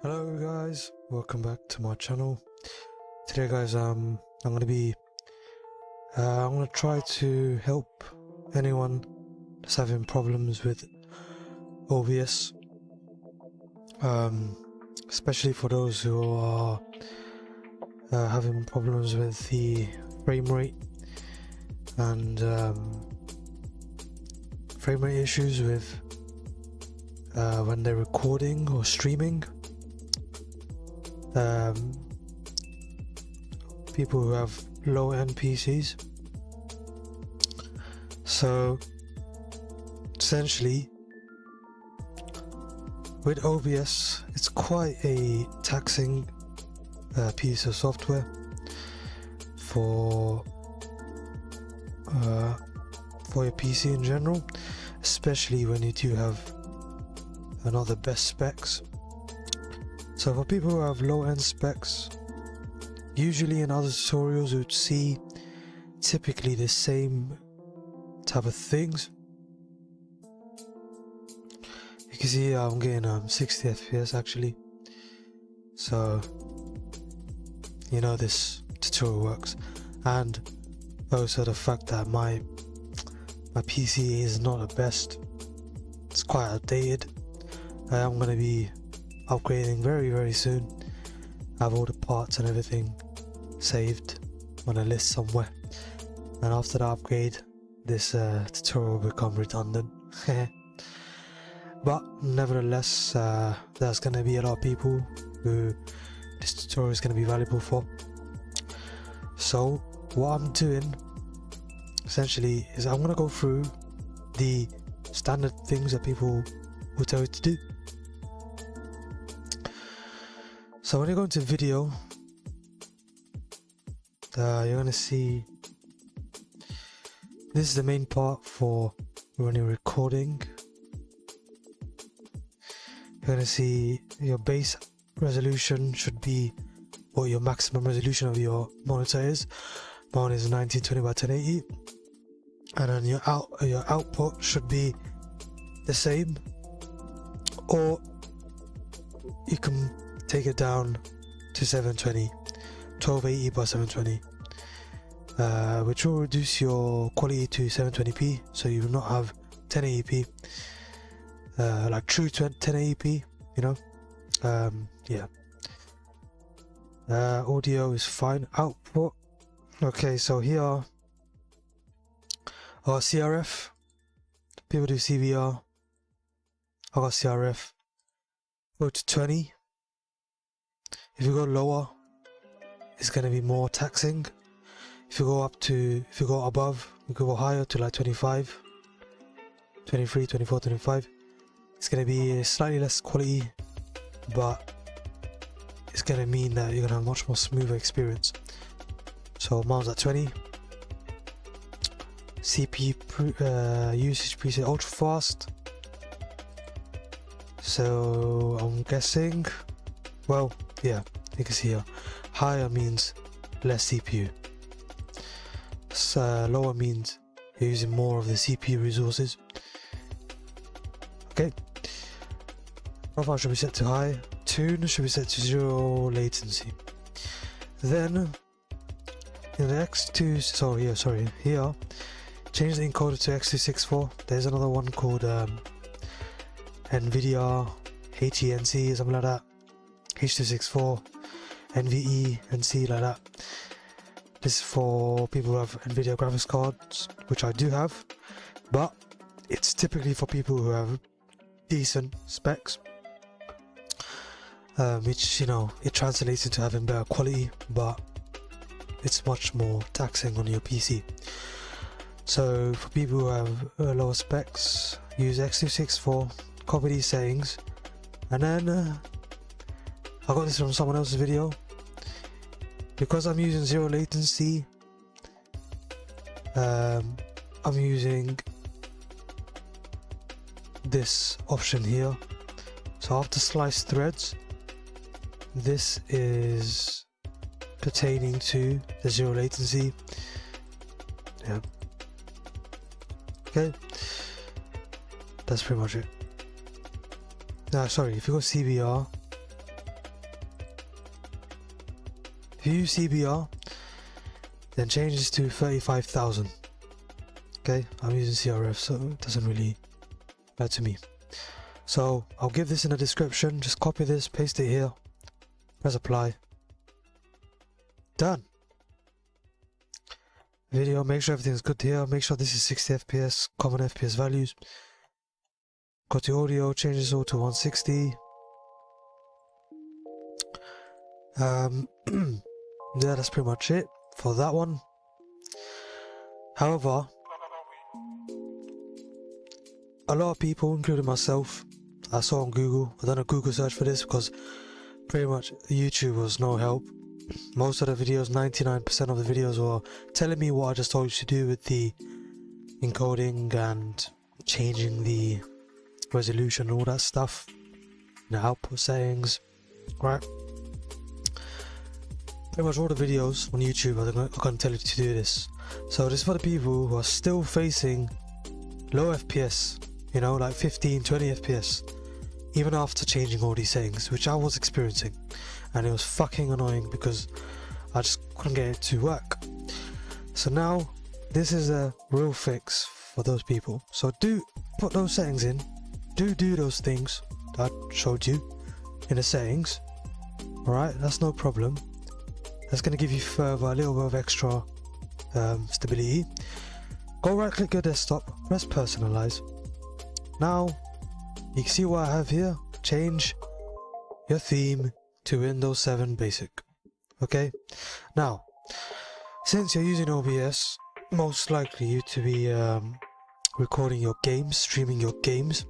Hello guys, welcome back to my channel. Today guys, I'm gonna try to help anyone that's having problems with OBS, especially for those who are having problems with the frame rate and frame rate issues with when they're recording or streaming. People who have low-end PCs. So essentially with OBS, it's quite a taxing piece of software for your PC in general, especially when you do have not the best specs. So for people who have low-end specs, usually in other tutorials you would see typically the same type of things. You can see I'm getting 60 FPS actually, so you know this tutorial works. And also the fact that my PC is not the best, it's quite outdated. I'm going to be upgrading very soon. I have all the parts and everything saved on a list somewhere, and after the upgrade this tutorial will become redundant. But nevertheless, there's going to be a lot of people who this tutorial is going to be valuable for. So what I'm doing essentially is I'm going to go through the standard things that people will tell you to do. So when you go into video, you're going to see this is the main part for when you're recording. You're going to see your base resolution should be what your maximum resolution of your monitor is. Mine is 1920 by 1080, and then your output should be the same, or you can take it down to 720, 1280 by 720, which will reduce your quality to 720p, so you will not have 1080p, like true 1080p, you know. Yeah. Audio is fine. Output, okay, so here are our CRF. People do CVR. I got CRF. Go to 20. If you go lower, it's going to be more taxing. If you go above, you could go higher to like 25, 23, 24, 25. It's going to be slightly less quality, but it's going to mean that you're going to have a much more smoother experience. So mine's at 20. CPU usage preset ultra fast. So I'm guessing, well, yeah, you can see here, higher means less CPU. Lower means you're using more of the CPU resources. Okay. Profile should be set to high. Tune should be set to 0 latency. Then in the X2, here, change the encoder to X264. There's another one called NVIDIA HENC, something like that. H264, NVE, NC, like that. This is for people who have NVIDIA graphics cards, which I do have, but it's typically for people who have decent specs, which, you know, it translates into having better quality, but it's much more taxing on your PC. So for people who have lower specs, use X264, copy these settings, and then I got this from someone else's video. Because I'm using 0 latency, I'm using this option here. So after slice threads, this is pertaining to the 0 latency. Yeah. Okay. That's pretty much it. Sorry, if you go CVR, if you use CBR, then change this to 35,000. Okay, I'm using CRF, so it doesn't really matter to me. So I'll give this in the description. Just copy this, paste it here, press apply. Done. Video, make sure everything's good here. Make sure this is 60 FPS, common FPS values. Go to audio, change this all to 160. Yeah, that's pretty much it for that one. However, a lot of people, including myself, I saw on Google, I done a Google search for this because pretty much YouTube was no help. Most of the videos, 99% of the videos were telling me what I just told you to do with the encoding and changing the resolution and all that stuff, the output settings, right? Pretty much all the videos on YouTube are going to tell you to do this. So this is for the people who are still facing low FPS, you know, like 15, 20 FPS, even after changing all these settings, which I was experiencing, and it was fucking annoying because I just couldn't get it to work. So now this is a real fix for those people. So do put those settings in, do those things that I showed you in the settings. Alright, that's no problem. That's going to give you further a little bit of extra stability. Go right click your desktop, press personalize. Now you can see what I have here. Change your theme to Windows 7 Basic. Okay, now since you're using OBS, most likely you to be recording your games, streaming your games,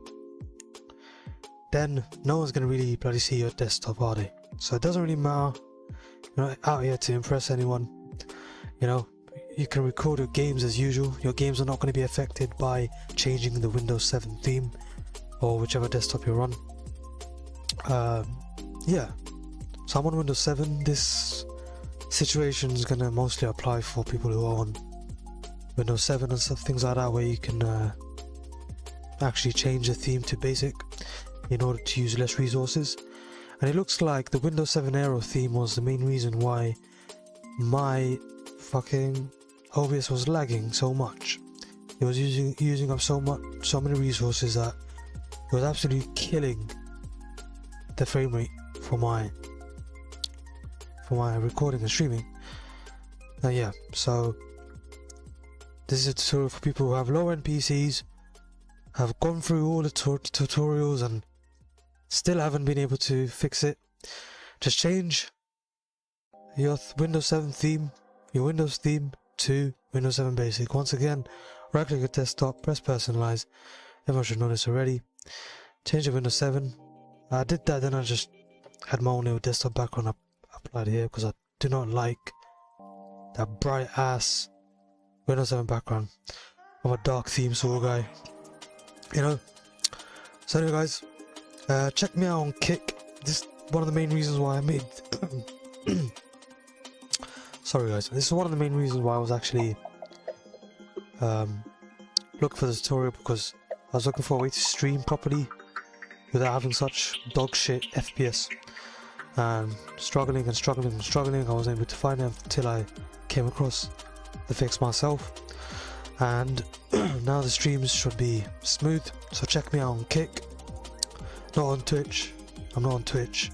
then no one's gonna really bloody see your desktop, are they? So it doesn't really matter. You're not out here to impress anyone. You know, you can record your games as usual. Your games are not going to be affected by changing the Windows 7 theme or whichever desktop you're on. Yeah, so I'm on Windows 7. This situation is going to mostly apply for people who are on Windows 7 and stuff, things like that, where you can actually change the theme to basic in order to use less resources. And it looks like the Windows 7 Aero theme was the main reason why my fucking OBS was lagging so much. It was using up so many resources that it was absolutely killing the frame rate for my recording and streaming. Yeah, so this is a tutorial for people who have low-end PCs, have gone through all the tutorials and still haven't been able to fix it. Just change your Windows 7 theme, your Windows theme, to Windows 7 Basic. Once again, right click your desktop, press personalize. Everyone should know this already. Change to Windows 7. I did that, then I just had my own little desktop background applied here because I do not like that bright ass Windows 7 background. I'm a dark theme sort of guy, you know. So anyway guys, check me out on Kick. This is one of the main reasons why I made sorry guys, this is one of the main reasons why I was actually looking for the tutorial, because I was looking for a way to stream properly without having such dog shit FPS, and struggling, I wasn't able to find it until I came across the fix myself, and now the streams should be smooth. So check me out on Kick, not on Twitch. I'm not on Twitch.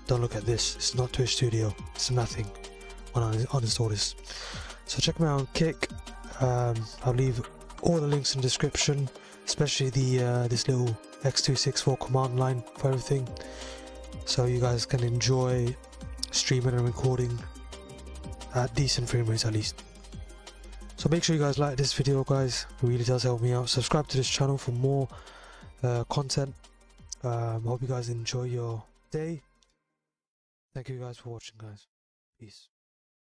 Don't look at this, it's not Twitch Studio, it's nothing when I uninstall this. So check me out on Kick. I'll leave all the links in the description, especially the this little x264 command line for everything, so you guys can enjoy streaming and recording at decent frame rates at least. So make sure you guys like this video guys, it really does help me out. Subscribe to this channel for more content. Hope you guys enjoy your day. Thank you guys for watching guys. Peace.